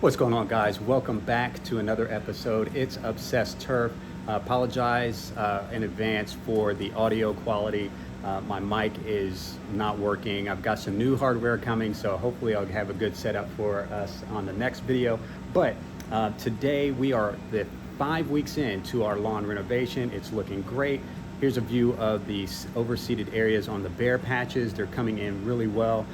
What's going on, guys? Welcome back to another episode. It's Obsessed Turf. Apologize in advance for the audio quality. My mic is not working. I've got some new hardware coming, so hopefully I'll have a good setup for us on the next video. But today we are 5 weeks into our lawn renovation. It's looking great. Here's a view of the overseeded areas on the bare patches. They're coming in really well.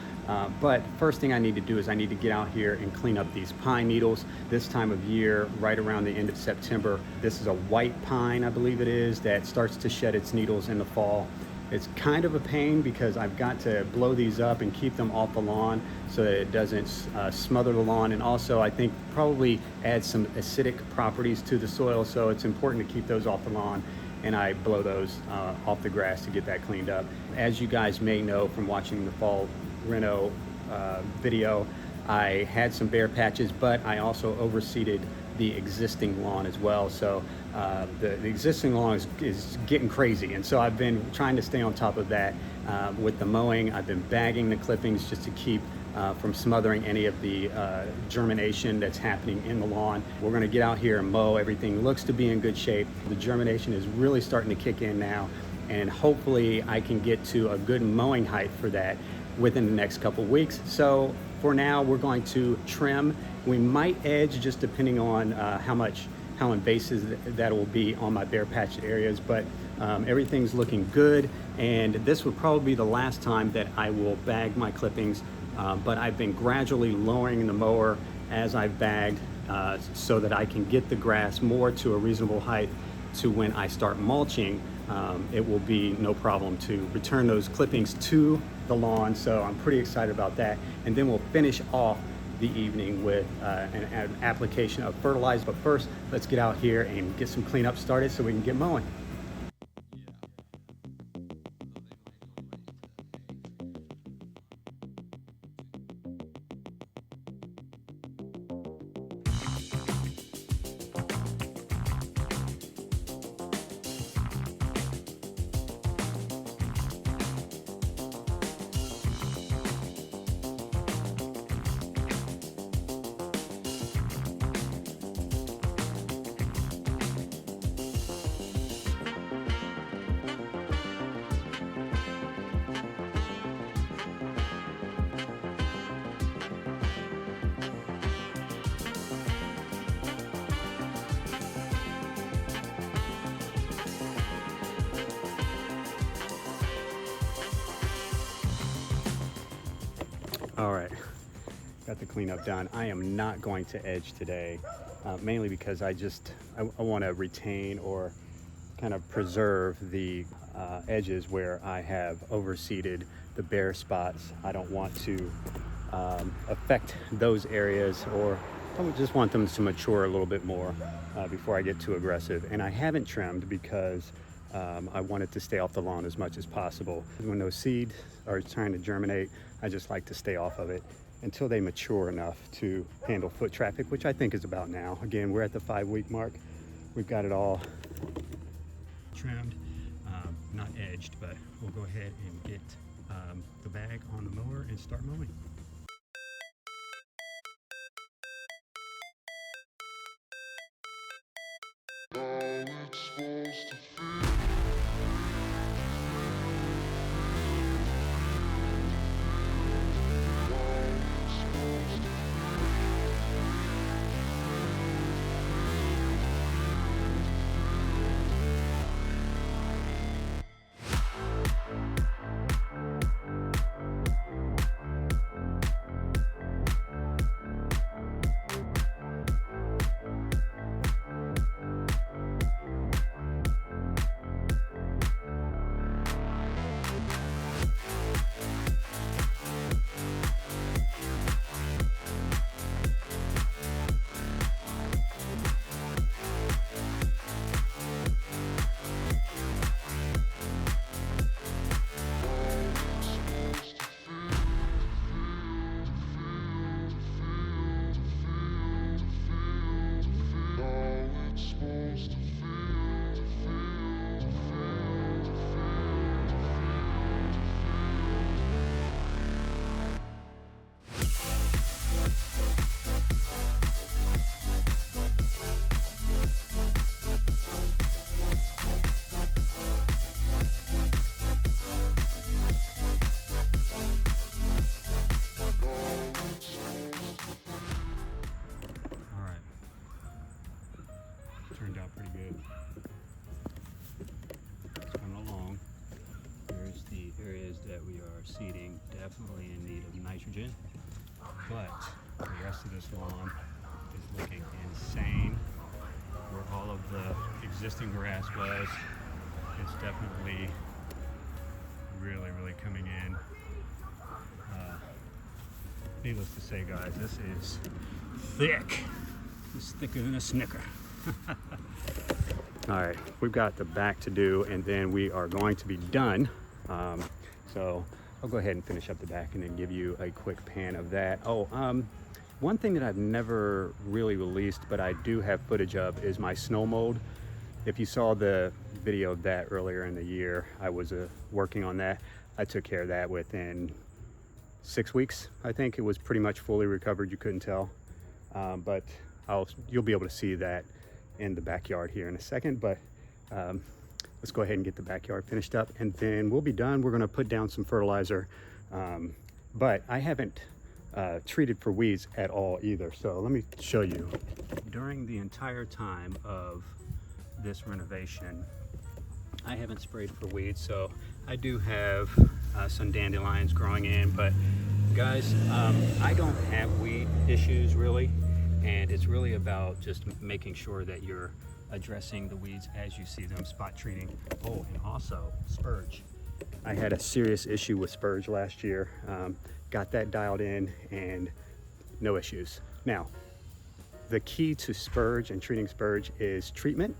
But first thing I need to do is I need to get out here and clean up these pine needles. This time of year, right around the end of September, this is a white pine, I believe it is, that starts to shed its needles in the fall. It's kind of a pain because I've got to blow these up and keep them off the lawn so that it doesn't smother the lawn, and also I think probably add some acidic properties to the soil, so it's important to keep those off the lawn, and I blow those off the grass to get that cleaned up. As you guys may know from watching the fall reno video, I had some bare patches, but I also overseeded the existing lawn as well. So the existing lawn is getting crazy, and so I've been trying to stay on top of that with the mowing. I've been bagging the clippings just to keep from smothering any of the germination that's happening in the lawn. We're going to get out here and mow. Everything looks to be in good shape. The germination is really starting to kick in now, and hopefully I can get to a good mowing height for that within the next couple weeks. So for now, we're going to trim. We might edge, just depending on how invasive that will be on my bare patch areas, but everything's looking good, and this would probably be the last time that I will bag my clippings, but I've been gradually lowering the mower as I've bagged so that I can get the grass more to a reasonable height, to when I start mulching, it will be no problem to return those clippings to the lawn. So I'm pretty excited about that. And then we'll finish off the evening with an application of fertilizer. But first, let's get out here and get some cleanup started so we can get mowing. All right, got the cleanup done. I am not going to edge today, mainly because I want to retain or kind of preserve the edges where I have overseeded the bare spots. I don't want to affect those areas, or I would just want them to mature a little bit more before I get too aggressive. And I haven't trimmed because I want it to stay off the lawn as much as possible. When those seeds are trying to germinate, I just like to stay off of it until they mature enough to handle foot traffic, which I think is about now. Again, we're at the 5-week mark. We've got it all trimmed, not edged, but we'll go ahead and get the bag on the mower and start mowing. overseeding, definitely in need of nitrogen, but the rest of this lawn is looking insane. Where all of the existing grass was, it's definitely really coming in. Needless to say, guys, this is thick. It's thicker than a Snicker. All right, we've got the back to do, and then we are going to be done. So I'll go ahead and finish up the back and then give you a quick pan of that. One thing that I've never really released, but I do have footage of, is my snow mold. If you saw the video of that earlier in the year, I was working on that. I took care of that within 6 weeks. I think it was pretty much fully recovered. You couldn't tell, but you'll be able to see that in the backyard here in a second. But let's go ahead and get the backyard finished up, and then we'll be done. We're going to put down some fertilizer, but I haven't treated for weeds at all either. So let me show you. During the entire time of this renovation, I haven't sprayed for weeds. So I do have some dandelions growing in, but guys, I don't have weed issues really, and it's really about just making sure that you're addressing the weeds as you see them, spot treating. Oh, and also spurge. I had a serious issue with spurge last year. Got that dialed in and no issues. Now, the key to spurge and treating spurge is treatment.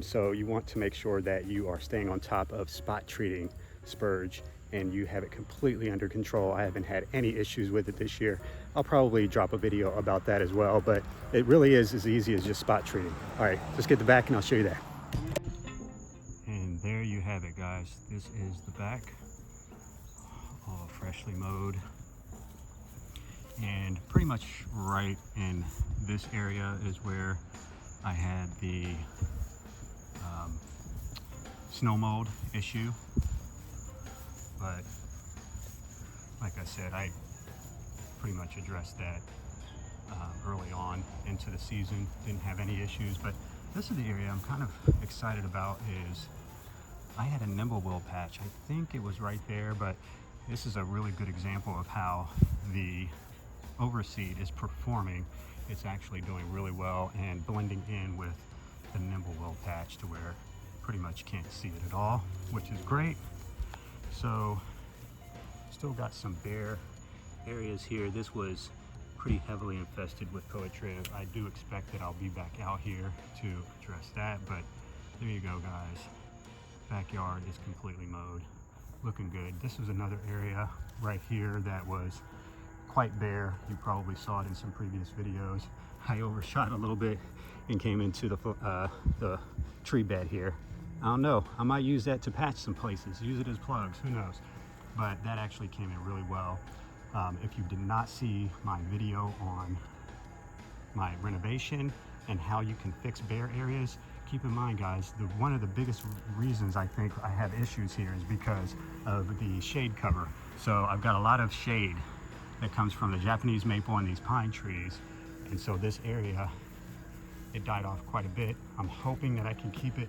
So you want to make sure that you are staying on top of spot treating spurge and you have it completely under control. I haven't had any issues with it this year. I'll probably drop a video about that as well, but it really is as easy as just spot treating. All right, let's get the back and I'll show you that. And there you have it, guys. This is the back, all freshly mowed. And pretty much right in this area is where I had the snow mold issue. But like I said, I pretty much addressed that early on into the season. Didn't have any issues, but this is the area I'm kind of excited about. Is I had a nimble patch. I think it was right there, but this is a really good example of how the overseed is performing. It's actually doing really well and blending in with the nimble patch to where pretty much can't see it at all, which is great. So still got some bare areas here. This was pretty heavily infested with poetry. I do expect that I'll be back out here to address that, but there you go, guys. Backyard is completely mowed, looking good. This was another area right here that was quite bare. You probably saw it in some previous videos. I overshot a little bit and came into the tree bed here. I don't know, I might use that to patch some places, use it as plugs, who knows. But that actually came in really well. If you did not see my video on my renovation and how you can fix bare areas, keep in mind, guys, one of the biggest reasons I think I have issues here is because of the shade cover. So I've got a lot of shade that comes from the Japanese maple and these pine trees. And so this area, it died off quite a bit. I'm hoping that I can keep it,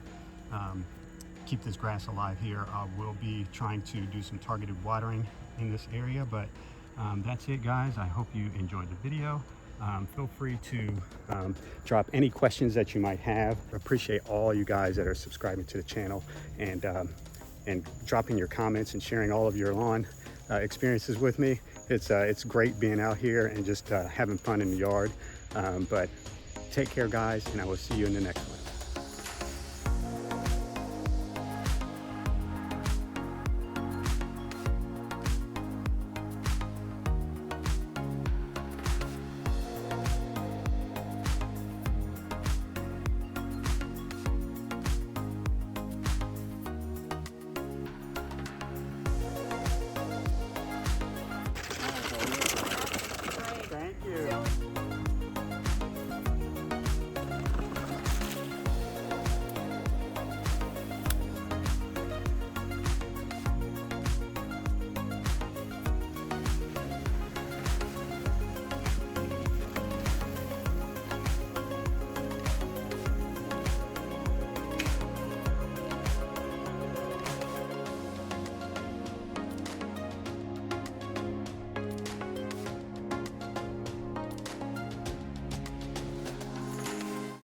keep this grass alive here. I will be trying to do some targeted watering in this area, but that's it, guys. I hope you enjoyed the video. Feel free to drop any questions that you might have. I appreciate all you guys that are subscribing to the channel and dropping your comments and sharing all of your lawn experiences with me. It's great being out here and just having fun in the yard. But take care, guys, and I will see you in the next one.